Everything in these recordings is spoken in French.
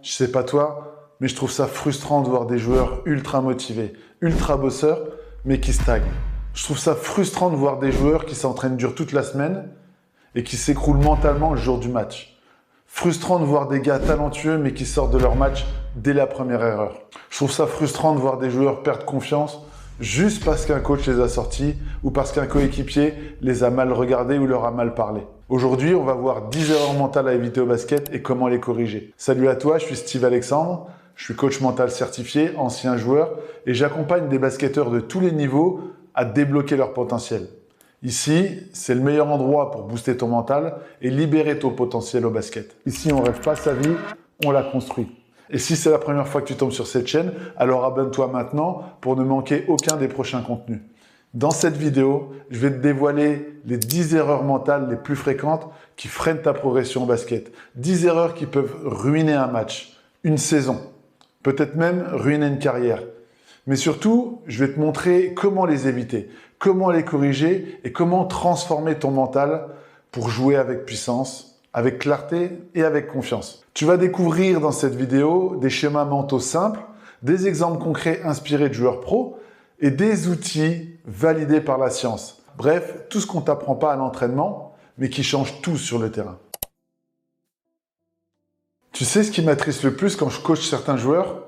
je sais pas toi, mais je trouve ça frustrant de voir des joueurs ultra motivés, ultra bosseurs, mais qui stagnent. Je trouve ça frustrant de voir des joueurs qui s'entraînent dur toute la semaine et qui s'écroulent mentalement le jour du match. Frustrant de voir des gars talentueux, mais qui sortent de leur match dès la première erreur. Je trouve ça frustrant de voir des joueurs perdre confiance juste parce qu'un coach les a sortis ou parce qu'un coéquipier les a mal regardés ou leur a mal parlé. Aujourd'hui, on va voir 10 erreurs mentales à éviter au basket et comment les corriger. Salut à toi, je suis Steve Alexandre, je suis coach mental certifié, ancien joueur et j'accompagne des basketteurs de tous les niveaux à débloquer leur potentiel. Ici, c'est le meilleur endroit pour booster ton mental et libérer ton potentiel au basket. Ici, on rêve pas sa vie, on la construit. Et si c'est la première fois que tu tombes sur cette chaîne, alors abonne-toi maintenant pour ne manquer aucun des prochains contenus. Dans cette vidéo, je vais te dévoiler les 10 erreurs mentales les plus fréquentes qui freinent ta progression au basket. 10 erreurs qui peuvent ruiner un match, une saison, peut-être même ruiner une carrière. Mais surtout, je vais te montrer comment les éviter, comment les corriger et comment transformer ton mental pour jouer avec puissance, avec clarté et avec confiance. Tu vas découvrir dans cette vidéo des schémas mentaux simples, des exemples concrets inspirés de joueurs pros et des outils validés par la science. Bref, tout ce qu'on ne t'apprend pas à l'entraînement, mais qui change tout sur le terrain. Tu sais ce qui m'attriste le plus quand je coach certains joueurs?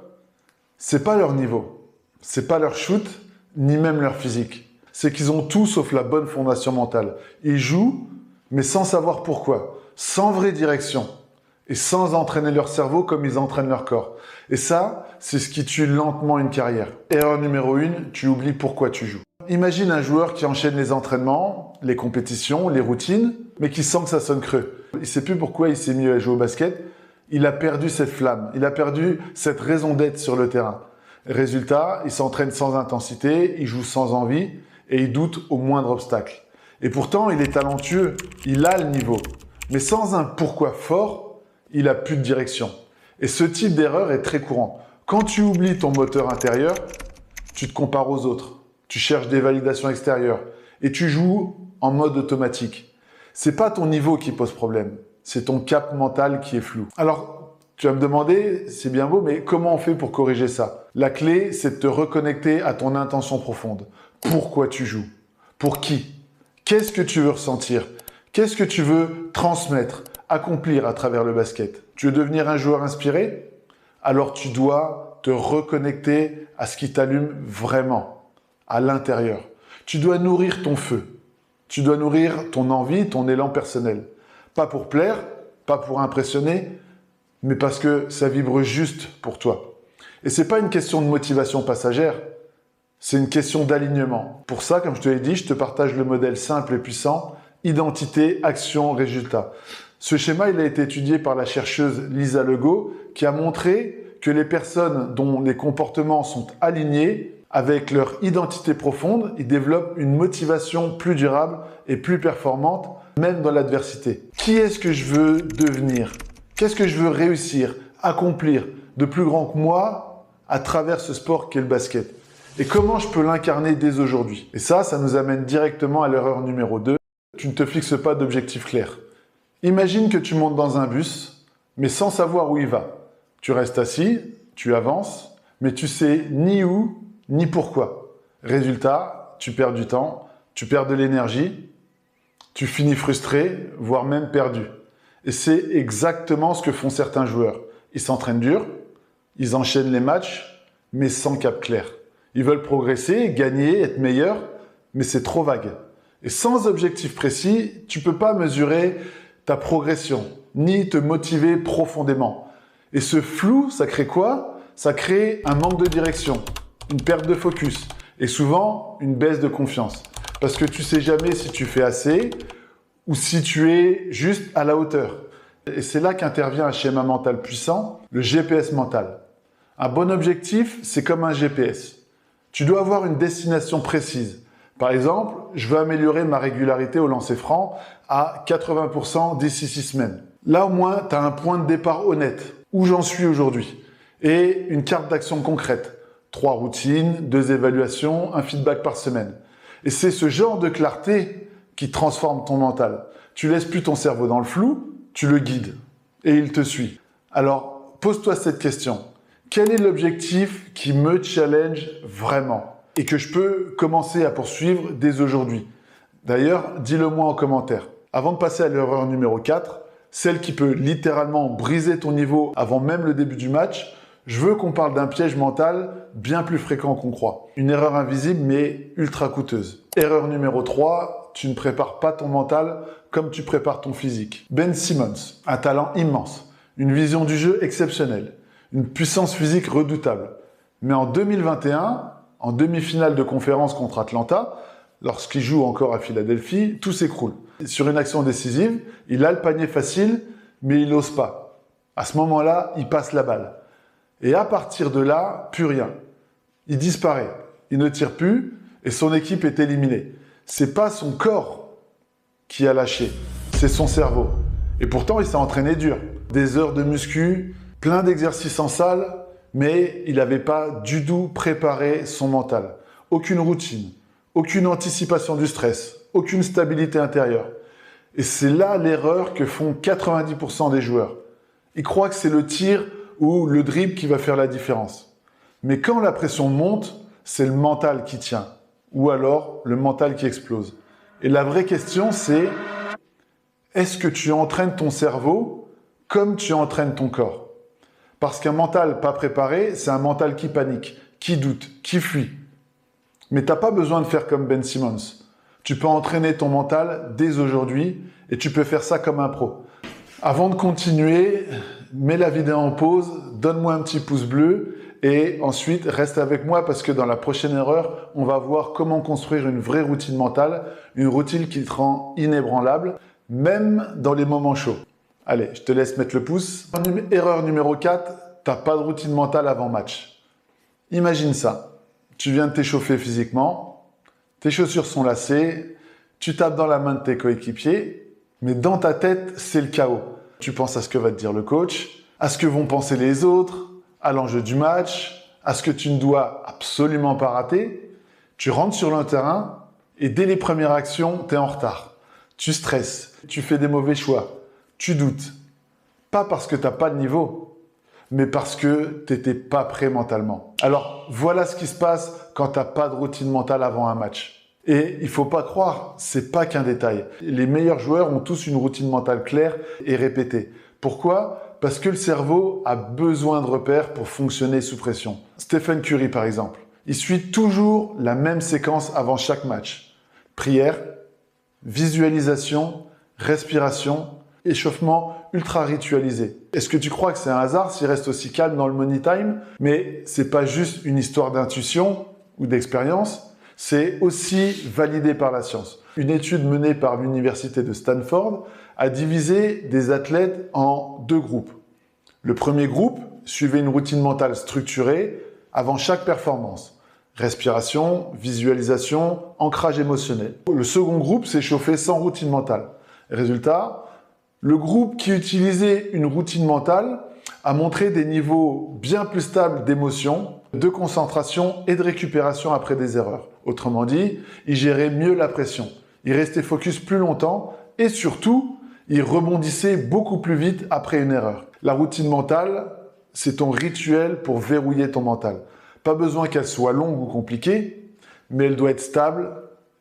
C'est pas leur niveau, c'est pas leur shoot, ni même leur physique. C'est qu'ils ont tout sauf la bonne fondation mentale. Ils jouent, mais sans savoir pourquoi, sans vraie direction et sans entraîner leur cerveau comme ils entraînent leur corps. Et ça, c'est ce qui tue lentement une carrière. Erreur numéro 1, tu oublies pourquoi tu joues. Imagine un joueur qui enchaîne les entraînements, les compétitions, les routines, mais qui sent que ça sonne creux. Il ne sait plus pourquoi il s'est mis à jouer au basket. Il a perdu cette flamme, il a perdu cette raison d'être sur le terrain. Résultat, il s'entraîne sans intensité, il joue sans envie et il doute au moindre obstacle. Et pourtant, il est talentueux, il a le niveau. Mais sans un pourquoi fort, il n'a plus de direction. Et ce type d'erreur est très courant. Quand tu oublies ton moteur intérieur, tu te compares aux autres. Tu cherches des validations extérieures et tu joues en mode automatique. C'est pas ton niveau qui pose problème, c'est ton cap mental qui est flou. Alors, tu vas me demander, c'est bien beau, mais comment on fait pour corriger ça? La clé, c'est de te reconnecter à ton intention profonde. Pourquoi tu joues? Pour qui? Qu'est-ce que tu veux ressentir? Qu'est-ce que tu veux transmettre, accomplir à travers le basket? Tu veux devenir un joueur inspiré? Alors tu dois te reconnecter à ce qui t'allume vraiment, à l'intérieur. Tu dois nourrir ton feu. Tu dois nourrir ton envie, ton élan personnel. Pas pour plaire, pas pour impressionner, mais parce que ça vibre juste pour toi. Et c'est pas une question de motivation passagère, c'est une question d'alignement. Pour ça, comme je te l'ai dit, je te partage le modèle simple et puissant, identité, action, résultat. Ce schéma, il a été étudié par la chercheuse Lisa Legault, qui a montré que les personnes dont les comportements sont alignés avec leur identité profonde, ils développent une motivation plus durable et plus performante, même dans l'adversité. Qui est-ce que je veux devenir? Qu'est-ce que je veux réussir, accomplir de plus grand que moi à travers ce sport qu'est le basket? Et comment je peux l'incarner dès aujourd'hui? Et ça nous amène directement à l'erreur numéro 2. Tu ne te fixes pas d'objectif clair. Imagine que tu montes dans un bus, mais sans savoir où il va. Tu restes assis, tu avances, mais tu sais ni où, ni pourquoi. Résultat, tu perds du temps, tu perds de l'énergie, tu finis frustré, voire même perdu. Et c'est exactement ce que font certains joueurs. Ils s'entraînent dur, ils enchaînent les matchs, mais sans cap clair. Ils veulent progresser, gagner, être meilleurs, mais c'est trop vague. Et sans objectif précis, tu ne peux pas mesurer ta progression, ni te motiver profondément. Et ce flou, ça crée quoi? Ça crée un manque de direction, une perte de focus et souvent une baisse de confiance. Parce que tu ne sais jamais si tu fais assez ou si tu es juste à la hauteur. Et c'est là qu'intervient un schéma mental puissant, le GPS mental. Un bon objectif, c'est comme un GPS. Tu dois avoir une destination précise. Par exemple, je veux améliorer ma régularité au lancer franc à 80% d'ici 6 semaines. Là, au moins, tu as un point de départ honnête. Où j'en suis aujourd'hui? Et une carte d'action concrète. 3 routines, 2 évaluations, un feedback par semaine. Et c'est ce genre de clarté qui transforme ton mental. Tu laisses plus ton cerveau dans le flou, tu le guides. Et il te suit. Alors, pose-toi cette question. Quel est l'objectif qui me challenge vraiment et que je peux commencer à poursuivre dès aujourd'hui? D'ailleurs, dis-le moi en commentaire. Avant de passer à l'erreur numéro 4, celle qui peut littéralement briser ton niveau avant même le début du match, je veux qu'on parle d'un piège mental bien plus fréquent qu'on croit. Une erreur invisible mais ultra coûteuse. Erreur numéro 3, tu ne prépares pas ton mental comme tu prépares ton physique. Ben Simmons, un talent immense, une vision du jeu exceptionnelle, une puissance physique redoutable. Mais en 2021, en demi-finale de conférence contre Atlanta, lorsqu'il joue encore à Philadelphie, tout s'écroule. Sur une action décisive, il a le panier facile, mais il n'ose pas. À ce moment-là, il passe la balle. Et à partir de là, plus rien. Il disparaît, il ne tire plus et son équipe est éliminée. C'est pas son corps qui a lâché, c'est son cerveau. Et pourtant, il s'est entraîné dur. Des heures de muscu, plein d'exercices en salle, mais il n'avait pas du tout préparé son mental. Aucune routine, aucune anticipation du stress, aucune stabilité intérieure. Et c'est là l'erreur que font 90% des joueurs. Ils croient que c'est le tir ou le dribble qui va faire la différence. Mais quand la pression monte, c'est le mental qui tient. Ou alors le mental qui explose. Et la vraie question, c'est est-ce que tu entraînes ton cerveau comme tu entraînes ton corps? Parce qu'un mental pas préparé, c'est un mental qui panique, qui doute, qui fuit. Mais tu n'as pas besoin de faire comme Ben Simmons. Tu peux entraîner ton mental dès aujourd'hui et tu peux faire ça comme un pro. Avant de continuer, mets la vidéo en pause, donne-moi un petit pouce bleu et ensuite reste avec moi parce que dans la prochaine erreur, on va voir comment construire une vraie routine mentale, une routine qui te rend inébranlable, même dans les moments chauds. Allez, je te laisse mettre le pouce. Erreur numéro 4, tu n'as pas de routine mentale avant match. Imagine ça, tu viens de t'échauffer physiquement, tes chaussures sont lacées, tu tapes dans la main de tes coéquipiers, mais dans ta tête, c'est le chaos. Tu penses à ce que va te dire le coach, à ce que vont penser les autres, à l'enjeu du match, à ce que tu ne dois absolument pas rater. Tu rentres sur le terrain et dès les premières actions, tu es en retard. Tu stresses, tu fais des mauvais choix, tu doutes. Pas parce que tu n'as pas de niveau, mais parce que tu n'étais pas prêt mentalement. Alors, voilà ce qui se passe quand tu n'as pas de routine mentale avant un match. Et il ne faut pas croire, c'est pas qu'un détail. Les meilleurs joueurs ont tous une routine mentale claire et répétée. Pourquoi? Parce que le cerveau a besoin de repères pour fonctionner sous pression. Stephen Curry, par exemple, il suit toujours la même séquence avant chaque match. Prière, visualisation, respiration, échauffement ultra ritualisé. Est-ce que tu crois que c'est un hasard s'il reste aussi calme dans le money time? Mais c'est pas juste une histoire d'intuition ou d'expérience. C'est aussi validé par la science. Une étude menée par l'université de Stanford a divisé des athlètes en 2 groupes. Le premier groupe suivait une routine mentale structurée avant chaque performance. Respiration, visualisation, ancrage émotionnel. Le second groupe s'est chauffé sans routine mentale. Résultat, le groupe qui utilisait une routine mentale a montré des niveaux bien plus stables d'émotion, de concentration et de récupération après des erreurs. Autrement dit, il gérait mieux la pression, il restait focus plus longtemps et surtout, il rebondissait beaucoup plus vite après une erreur. La routine mentale, c'est ton rituel pour verrouiller ton mental. Pas besoin qu'elle soit longue ou compliquée, mais elle doit être stable,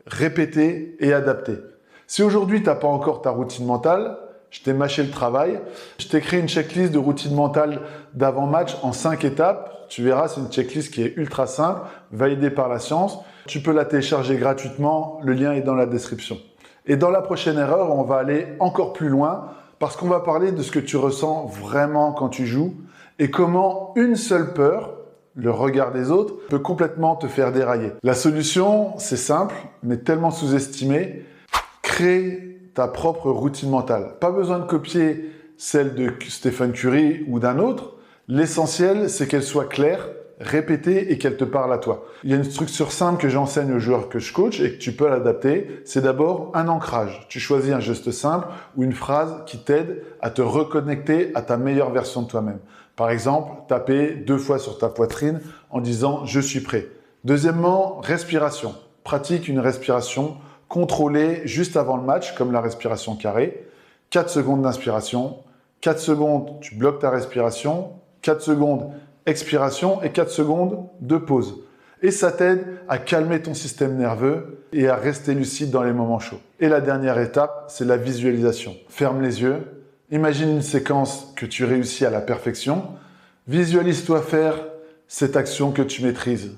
répétée et adaptée. Si aujourd'hui, tu n'as pas encore ta routine mentale, je t'ai mâché le travail. Je t'ai créé une checklist de routine mentale d'avant-match en 5 étapes. Tu verras, c'est une checklist qui est ultra simple, validée par la science. Tu peux la télécharger gratuitement. Le lien est dans la description. Et dans la prochaine erreur, on va aller encore plus loin parce qu'on va parler de ce que tu ressens vraiment quand tu joues et comment une seule peur, le regard des autres, peut complètement te faire dérailler. La solution, c'est simple, mais tellement sous-estimée. Crée ta propre routine mentale. Pas besoin de copier celle de Stephen Curry ou d'un autre. L'essentiel, c'est qu'elle soit claire, répétée et qu'elle te parle à toi. Il y a une structure simple que j'enseigne aux joueurs que je coach et que tu peux l'adapter. C'est d'abord un ancrage. Tu choisis un geste simple ou une phrase qui t'aide à te reconnecter à ta meilleure version de toi-même. Par exemple, taper 2 fois sur ta poitrine en disant « je suis prêt ». Deuxièmement, respiration. Pratique une respiration contrôlée juste avant le match, comme la respiration carrée. 4 secondes d'inspiration, 4 secondes, tu bloques ta respiration, 4 secondes expiration et 4 secondes de pause. Et ça t'aide à calmer ton système nerveux et à rester lucide dans les moments chauds. Et la dernière étape, c'est la visualisation. Ferme les yeux, imagine une séquence que tu réussis à la perfection, visualise-toi faire cette action que tu maîtrises.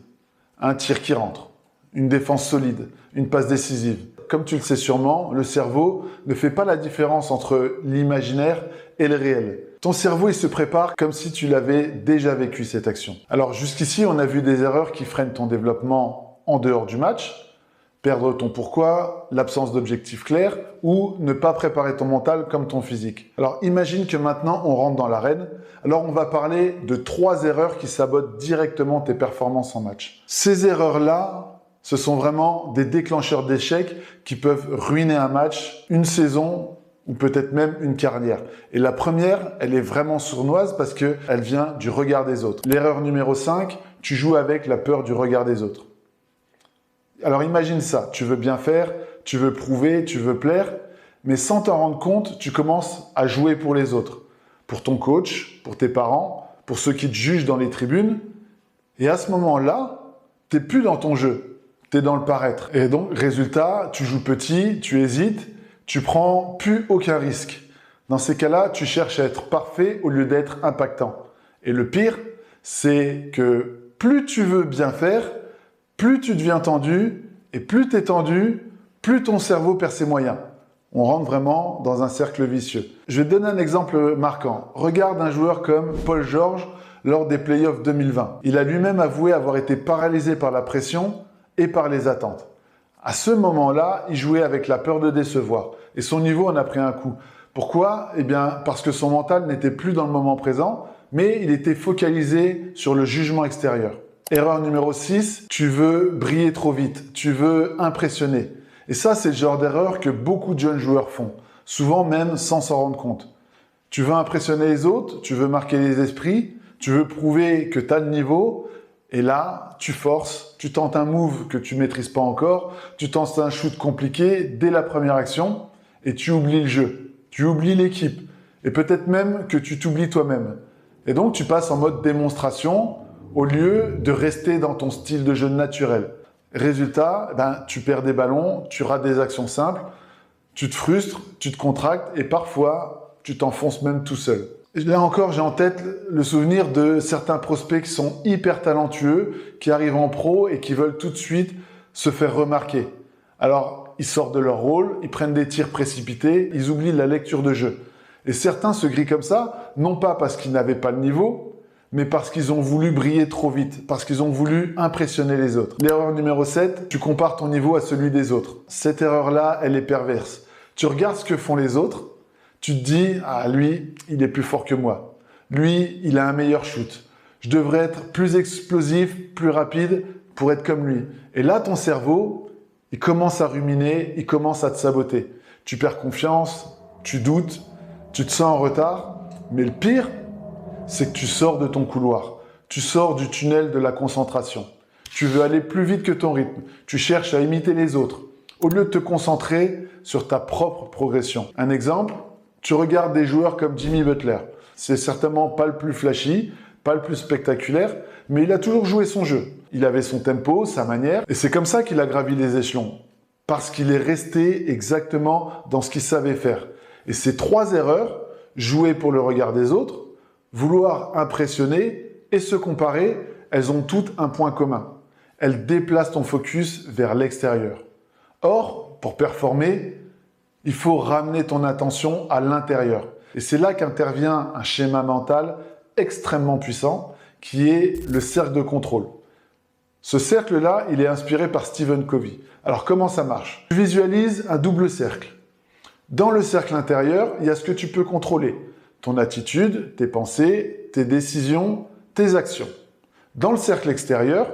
Un tir qui rentre, une défense solide, une passe décisive. Comme tu le sais sûrement, le cerveau ne fait pas la différence entre l'imaginaire et le réel. Ton cerveau, il se prépare comme si tu l'avais déjà vécu cette action. Alors jusqu'ici, on a vu des erreurs qui freinent ton développement en dehors du match, perdre ton pourquoi, l'absence d'objectif clair ou ne pas préparer ton mental comme ton physique. Alors imagine que maintenant on rentre dans l'arène. Alors on va parler de 3 erreurs qui sabotent directement tes performances en match. Ces erreurs-là, ce sont vraiment des déclencheurs d'échecs qui peuvent ruiner un match, une saison ou peut-être même une carrière. Et la première, elle est vraiment sournoise parce qu'elle vient du regard des autres. L'erreur numéro 5, tu joues avec la peur du regard des autres. Alors imagine ça, tu veux bien faire, tu veux prouver, tu veux plaire, mais sans t'en rendre compte, tu commences à jouer pour les autres. Pour ton coach, pour tes parents, pour ceux qui te jugent dans les tribunes. Et à ce moment-là, tu n'es plus dans ton jeu, tu es dans le paraître. Et donc, résultat, tu joues petit, tu hésites, tu prends plus aucun risque. Dans ces cas-là, tu cherches à être parfait au lieu d'être impactant. Et le pire, c'est que plus tu veux bien faire, plus tu deviens tendu, et plus tu es tendu, plus ton cerveau perd ses moyens. On rentre vraiment dans un cercle vicieux. Je vais te donner un exemple marquant. Regarde un joueur comme Paul George lors des playoffs 2020. Il a lui-même avoué avoir été paralysé par la pression et par les attentes. À ce moment-là, il jouait avec la peur de décevoir. Et son niveau en a pris un coup. Pourquoi? Eh bien, parce que son mental n'était plus dans le moment présent, mais il était focalisé sur le jugement extérieur. Erreur numéro 6, tu veux briller trop vite, tu veux impressionner. Et ça, c'est le genre d'erreur que beaucoup de jeunes joueurs font, souvent même sans s'en rendre compte. Tu veux impressionner les autres, tu veux marquer les esprits, tu veux prouver que tu as le niveau, et là, tu forces, tu tentes un move que tu ne maîtrises pas encore, tu tentes un shoot compliqué dès la première action, et tu oublies le jeu, tu oublies l'équipe, et peut-être même que tu t'oublies toi-même. Et donc, tu passes en mode démonstration, au lieu de rester dans ton style de jeu naturel. Résultat, tu perds des ballons, tu rates des actions simples, tu te frustres, tu te contractes et parfois, tu t'enfonces même tout seul. Là encore, j'ai en tête le souvenir de certains prospects qui sont hyper talentueux, qui arrivent en pro et qui veulent tout de suite se faire remarquer. Alors, ils sortent de leur rôle, ils prennent des tirs précipités, ils oublient la lecture de jeu. Et certains se grillent comme ça, non pas parce qu'ils n'avaient pas le niveau, mais parce qu'ils ont voulu briller trop vite, parce qu'ils ont voulu impressionner les autres. L'erreur numéro 7, tu compares ton niveau à celui des autres. Cette erreur-là, elle est perverse. Tu regardes ce que font les autres, tu te dis « Ah, lui, il est plus fort que moi. Lui, il a un meilleur shoot. Je devrais être plus explosif, plus rapide pour être comme lui. » Et là, ton cerveau, il commence à ruminer, il commence à te saboter. Tu perds confiance, tu doutes, tu te sens en retard. Mais le pire, c'est que tu sors de ton couloir. Tu sors du tunnel de la concentration. Tu veux aller plus vite que ton rythme. Tu cherches à imiter les autres, au lieu de te concentrer sur ta propre progression. Un exemple, tu regardes des joueurs comme Jimmy Butler. C'est certainement pas le plus flashy, pas le plus spectaculaire, mais il a toujours joué son jeu. Il avait son tempo, sa manière, et c'est comme ça qu'il a gravi les échelons. Parce qu'il est resté exactement dans ce qu'il savait faire. Et ces 3 erreurs, jouer pour le regard des autres, vouloir impressionner et se comparer, elles ont toutes un point commun. Elles déplacent ton focus vers l'extérieur. Or, pour performer, il faut ramener ton attention à l'intérieur. Et c'est là qu'intervient un schéma mental extrêmement puissant qui est le cercle de contrôle. Ce cercle-là, il est inspiré par Stephen Covey. Alors, comment ça marche? Tu visualises un double cercle. Dans le cercle intérieur, il y a ce que tu peux contrôler. Ton attitude, tes pensées, tes décisions, tes actions. Dans le cercle extérieur,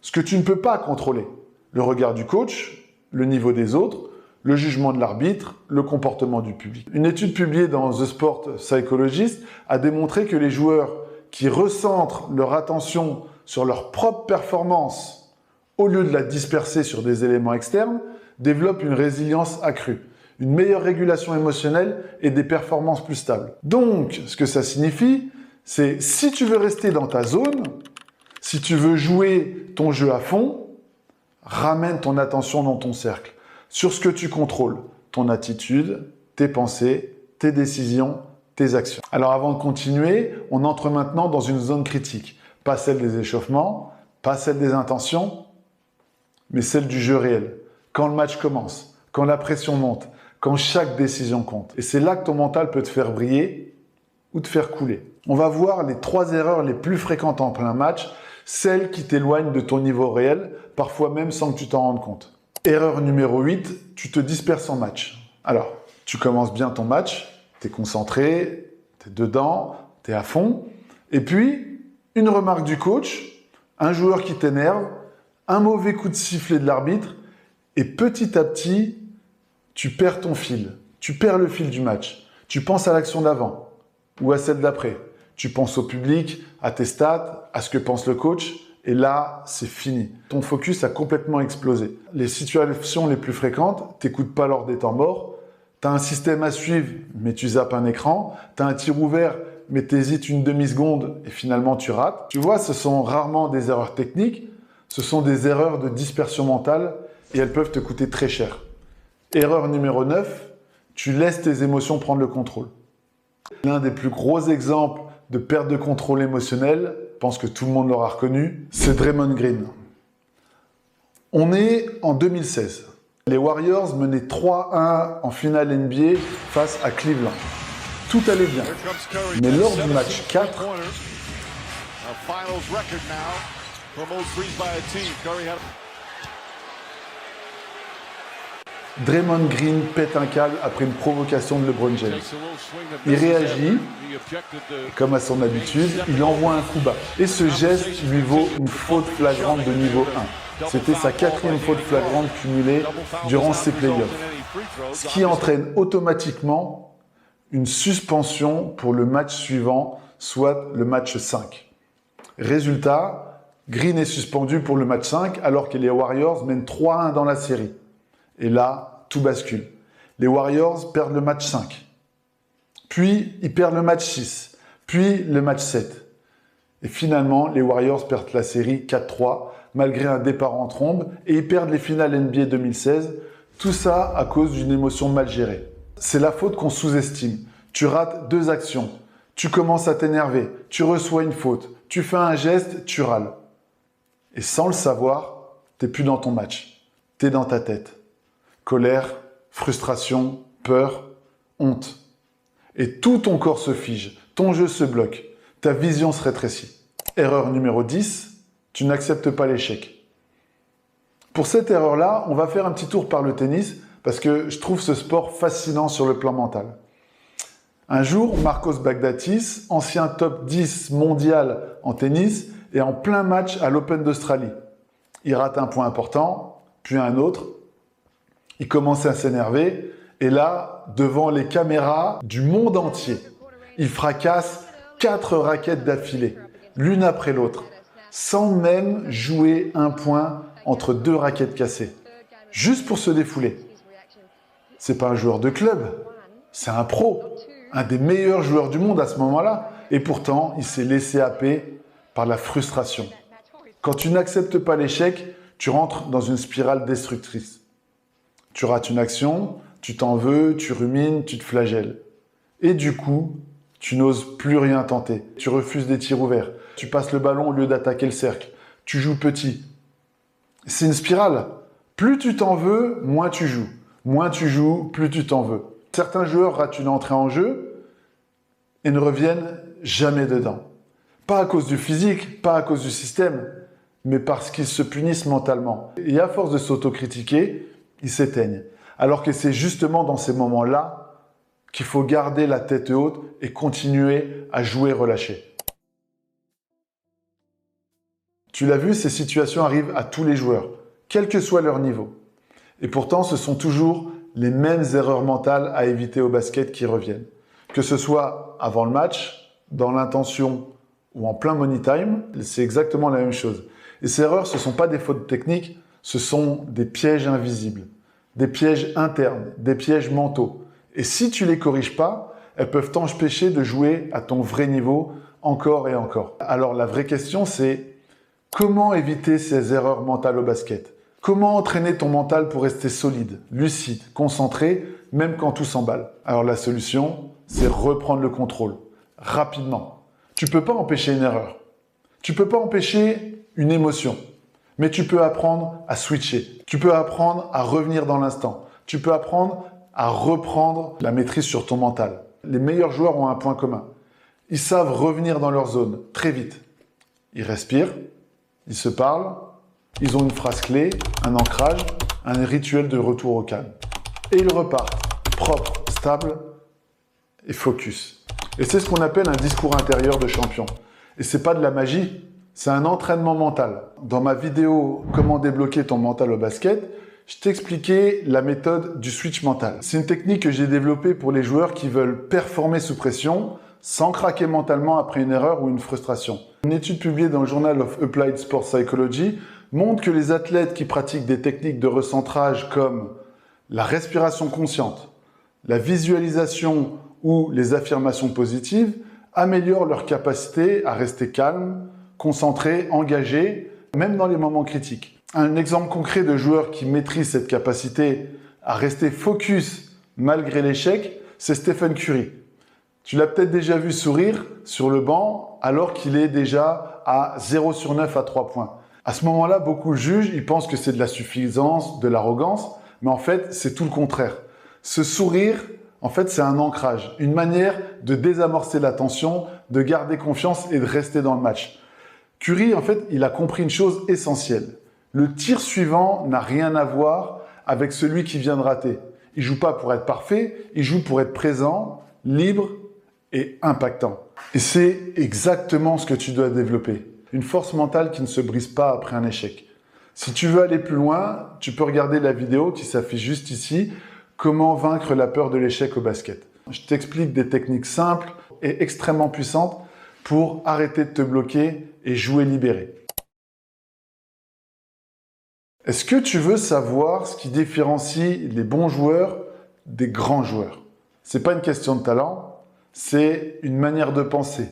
ce que tu ne peux pas contrôler. Le regard du coach, le niveau des autres, le jugement de l'arbitre, le comportement du public. Une étude publiée dans The Sport Psychologist a démontré que les joueurs qui recentrent leur attention sur leur propre performance au lieu de la disperser sur des éléments externes développent une résilience accrue, une meilleure régulation émotionnelle et des performances plus stables. Donc, ce que ça signifie, C'est si tu veux rester dans ta zone, si tu veux jouer ton jeu à fond, ramène ton attention dans ton cercle, sur ce que tu contrôles, ton attitude, tes pensées, tes décisions, tes actions. Alors avant de continuer, on entre maintenant dans une zone critique. Pas celle des échauffements, pas celle des intentions, mais celle du jeu réel. Quand le match commence, quand la pression monte, quand chaque décision compte. Et c'est là que ton mental peut te faire briller ou te faire couler. On va voir les 3 erreurs les plus fréquentes en plein match, celles qui t'éloignent de ton niveau réel, parfois même sans que tu t'en rendes compte. Erreur numéro 8, tu te disperses en match. Alors, tu commences bien ton match, tu es concentré, tu es dedans, tu es à fond. Et puis, une remarque du coach, un joueur qui t'énerve, un mauvais coup de sifflet de l'arbitre, et petit à petit, tu perds ton fil. Tu perds le fil du match. Tu penses à l'action d'avant ou à celle d'après. Tu penses au public, à tes stats, à ce que pense le coach. Et là, c'est fini. Ton focus a complètement explosé. Les situations les plus fréquentes, t'écoutes pas lors des temps morts. Tu as un système à suivre, mais tu zappes un écran. Tu as un tir ouvert, mais tu hésites une demi-seconde et finalement tu rates. Tu vois, ce sont rarement des erreurs techniques. Ce sont des erreurs de dispersion mentale et elles peuvent te coûter très cher. Erreur numéro 9, tu laisses tes émotions prendre le contrôle. L'un des plus gros exemples de perte de contrôle émotionnel, je pense que tout le monde l'aura reconnu, c'est Draymond Green. On est en 2016. Les Warriors menaient 3-1 en finale NBA face à Cleveland. Tout allait bien. Mais lors du match 4, Draymond Green pète un câble après une provocation de LeBron James. Il réagit, comme à son habitude, il envoie un coup bas. Et ce geste lui vaut une faute flagrante de niveau 1. C'était sa 4e faute flagrante cumulée durant ses playoffs. Ce qui entraîne automatiquement une suspension pour le match suivant, soit le match 5. Résultat, Green est suspendu pour le match 5 alors que les Warriors mènent 3-1 dans la série. Et là, tout bascule. Les Warriors perdent le match 5. Puis, ils perdent le match 6. Puis, le match 7. Et finalement, les Warriors perdent la série 4-3, malgré un départ en trombe, et ils perdent les finales NBA 2016. Tout ça à cause d'une émotion mal gérée. C'est la faute qu'on sous-estime. Tu rates 2 actions. Tu commences à t'énerver. Tu reçois une faute. Tu fais un geste, tu râles. Et sans le savoir, t'es plus dans ton match. T'es dans ta tête. Colère, frustration, peur, honte. Et tout ton corps se fige, ton jeu se bloque, ta vision se rétrécit. Erreur numéro 10, tu n'acceptes pas l'échec. Pour cette erreur-là, on va faire un petit tour par le tennis parce que je trouve ce sport fascinant sur le plan mental. Un jour, Marcos Baghdatis, ancien top 10 mondial en tennis, est en plein match à l'Open d'Australie. Il rate un point important, puis un autre. Il commence à s'énerver et là, devant les caméras du monde entier, il fracasse 4 raquettes d'affilée, l'une après l'autre, sans même jouer un point entre 2 raquettes cassées, juste pour se défouler. C'est pas un joueur de club, c'est un pro, un des meilleurs joueurs du monde à ce moment-là. Et pourtant, il s'est laissé happer par la frustration. Quand tu n'acceptes pas l'échec, tu rentres dans une spirale destructrice. Tu rates une action, tu t'en veux, tu rumines, tu te flagelles. Et du coup, tu n'oses plus rien tenter. Tu refuses des tirs ouverts. Tu passes le ballon au lieu d'attaquer le cercle. Tu joues petit. C'est une spirale. Plus tu t'en veux, moins tu joues. Moins tu joues, plus tu t'en veux. Certains joueurs ratent une entrée en jeu et ne reviennent jamais dedans. Pas à cause du physique, pas à cause du système, mais parce qu'ils se punissent mentalement. Et à force de s'autocritiquer, ils s'éteignent. Alors que c'est justement dans ces moments-là qu'il faut garder la tête haute et continuer à jouer relâché. Tu l'as vu, ces situations arrivent à tous les joueurs, quel que soit leur niveau. Et pourtant, ce sont toujours les mêmes erreurs mentales à éviter au basket qui reviennent. Que ce soit avant le match, dans l'intention ou en plein money time, c'est exactement la même chose. Et ces erreurs, ce ne sont pas des fautes techniques, ce sont des pièges invisibles, des pièges internes, des pièges mentaux. Et si tu ne les corriges pas, elles peuvent t'empêcher de jouer à ton vrai niveau encore et encore. Alors la vraie question, c'est comment éviter ces erreurs mentales au basket? Comment entraîner ton mental pour rester solide, lucide, concentré, même quand tout s'emballe? Alors la solution, c'est reprendre le contrôle, rapidement. Tu peux pas empêcher une erreur. Tu peux pas empêcher une émotion. Mais tu peux apprendre à switcher. Tu peux apprendre à revenir dans l'instant. Tu peux apprendre à reprendre la maîtrise sur ton mental. Les meilleurs joueurs ont un point commun. Ils savent revenir dans leur zone très vite. Ils respirent, ils se parlent, ils ont une phrase clé, un ancrage, un rituel de retour au calme. Et ils repartent, propre, stable et focus. Et c'est ce qu'on appelle un discours intérieur de champion. Et c'est pas de la magie, c'est un entraînement mental. Dans ma vidéo « Comment débloquer ton mental au basket », je t'expliquais la méthode du switch mental. C'est une technique que j'ai développée pour les joueurs qui veulent performer sous pression sans craquer mentalement après une erreur ou une frustration. Une étude publiée dans le Journal of Applied Sports Psychology montre que les athlètes qui pratiquent des techniques de recentrage comme la respiration consciente, la visualisation ou les affirmations positives améliorent leur capacité à rester calme, concentré, engagé, même dans les moments critiques. Un exemple concret de joueur qui maîtrise cette capacité à rester focus malgré l'échec, c'est Stephen Curry. Tu l'as peut-être déjà vu sourire sur le banc alors qu'il est déjà à 0 sur 9 à 3 points. À ce moment-là, beaucoup jugent, ils pensent que c'est de la suffisance, de l'arrogance, mais en fait, c'est tout le contraire. Ce sourire, en fait, c'est un ancrage, une manière de désamorcer la tension, de garder confiance et de rester dans le match. Curry, en fait, il a compris une chose essentielle. Le tir suivant n'a rien à voir avec celui qui vient de rater. Il joue pas pour être parfait, il joue pour être présent, libre et impactant. Et c'est exactement ce que tu dois développer. Une force mentale qui ne se brise pas après un échec. Si tu veux aller plus loin, tu peux regarder la vidéo qui s'affiche juste ici, comment vaincre la peur de l'échec au basket. Je t'explique des techniques simples et extrêmement puissantes pour arrêter de te bloquer et jouer libéré. Est-ce que tu veux savoir ce qui différencie les bons joueurs des grands joueurs? C'est pas une question de talent, c'est une manière de penser,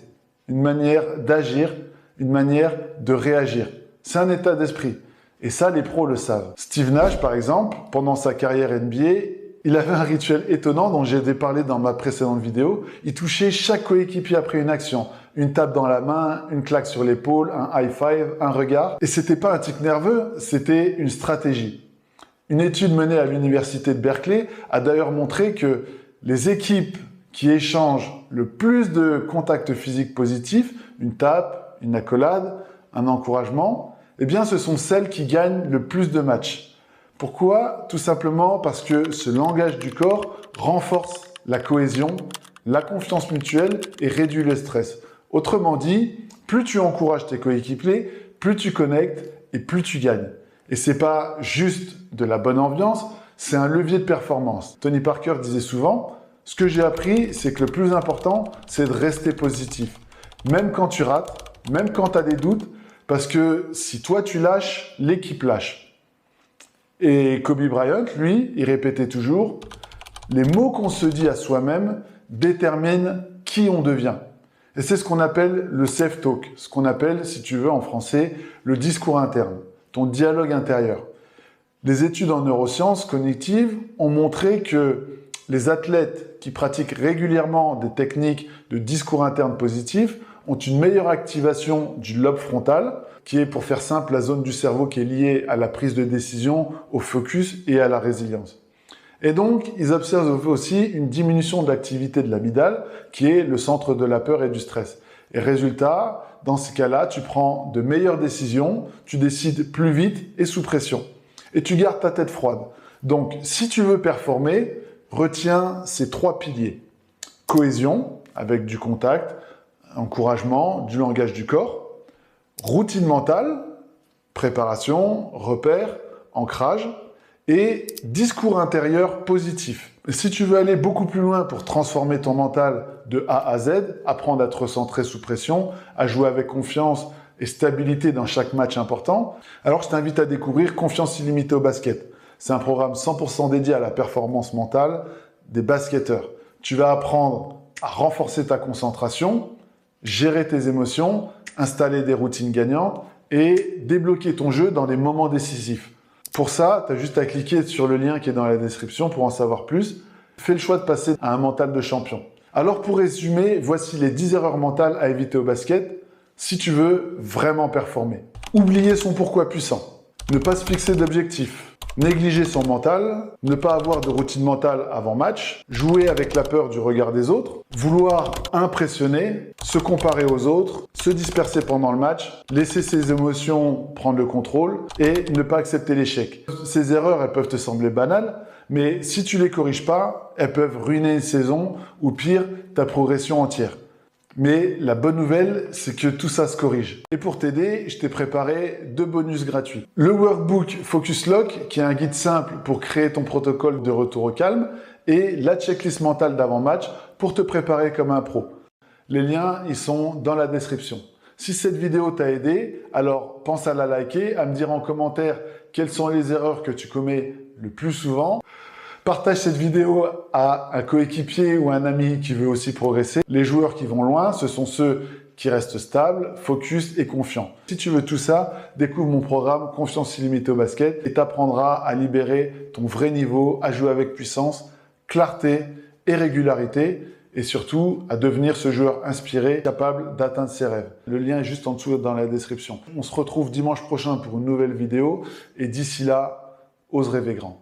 une manière d'agir, une manière de réagir. C'est un état d'esprit. Et ça, les pros le savent. Steve Nash, par exemple, pendant sa carrière NBA, il avait un rituel étonnant dont j'ai parlé dans ma précédente vidéo. Il touchait chaque coéquipier après une action. Une tape dans la main, une claque sur l'épaule, un high five, un regard. Et c'était pas un tic nerveux, c'était une stratégie. Une étude menée à l'université de Berkeley a d'ailleurs montré que les équipes qui échangent le plus de contacts physiques positifs, une tape, une accolade, un encouragement, eh bien ce sont celles qui gagnent le plus de matchs. Pourquoi? Tout simplement parce que ce langage du corps renforce la cohésion, la confiance mutuelle et réduit le stress. Autrement dit, plus tu encourages tes coéquipiers, plus tu connectes et plus tu gagnes. Et c'est pas juste de la bonne ambiance, c'est un levier de performance. Tony Parker disait souvent, ce que j'ai appris, c'est que le plus important, c'est de rester positif. Même quand tu rates, même quand tu as des doutes, parce que si toi tu lâches, l'équipe lâche. Et Kobe Bryant, lui, il répétait toujours, les mots qu'on se dit à soi-même déterminent qui on devient. Et c'est ce qu'on appelle le self-talk, ce qu'on appelle, si tu veux, en français, le discours interne, ton dialogue intérieur. Les études en neurosciences cognitives ont montré que les athlètes qui pratiquent régulièrement des techniques de discours interne positif ont une meilleure activation du lobe frontal, qui est, pour faire simple, la zone du cerveau qui est liée à la prise de décision, au focus et à la résilience. Et donc, ils observent aussi une diminution de l'activité de l'amygdale, qui est le centre de la peur et du stress. Et résultat, dans ces cas-là, tu prends de meilleures décisions, tu décides plus vite et sous pression. Et tu gardes ta tête froide. Donc, si tu veux performer, retiens ces 3 piliers. Cohésion, avec du contact, encouragement, du langage du corps. Routine mentale, préparation, repère, ancrage. Et discours intérieur positif. Si tu veux aller beaucoup plus loin pour transformer ton mental de A à Z, apprendre à te recentrer sous pression, à jouer avec confiance et stabilité dans chaque match important, alors je t'invite à découvrir Confiance illimitée au basket. C'est un programme 100% dédié à la performance mentale des basketteurs. Tu vas apprendre à renforcer ta concentration, gérer tes émotions, installer des routines gagnantes et débloquer ton jeu dans les moments décisifs. Pour ça, tu as juste à cliquer sur le lien qui est dans la description pour en savoir plus. Fais le choix de passer à un mental de champion. Alors pour résumer, voici les 10 erreurs mentales à éviter au basket si tu veux vraiment performer. Oublier son pourquoi puissant. Ne pas se fixer d'objectifs. Négliger son mental, ne pas avoir de routine mentale avant match, jouer avec la peur du regard des autres, vouloir impressionner, se comparer aux autres, se disperser pendant le match, laisser ses émotions prendre le contrôle et ne pas accepter l'échec. Ces erreurs, elles peuvent te sembler banales, mais si tu les corriges pas, elles peuvent ruiner une saison ou pire, ta progression entière. Mais la bonne nouvelle, c'est que tout ça se corrige. Et pour t'aider, je t'ai préparé 2 bonus gratuits. Le workbook Focus Lock, qui est un guide simple pour créer ton protocole de retour au calme, et la checklist mentale d'avant-match pour te préparer comme un pro. Les liens, ils sont dans la description. Si cette vidéo t'a aidé, alors pense à la liker, à me dire en commentaire quelles sont les erreurs que tu commets le plus souvent. Partage cette vidéo à un coéquipier ou un ami qui veut aussi progresser. Les joueurs qui vont loin, ce sont ceux qui restent stables, focus et confiants. Si tu veux tout ça, découvre mon programme Confiance illimitée au basket et t'apprendras à libérer ton vrai niveau, à jouer avec puissance, clarté et régularité et surtout à devenir ce joueur inspiré, capable d'atteindre ses rêves. Le lien est juste en dessous dans la description. On se retrouve dimanche prochain pour une nouvelle vidéo et d'ici là, ose rêver grand.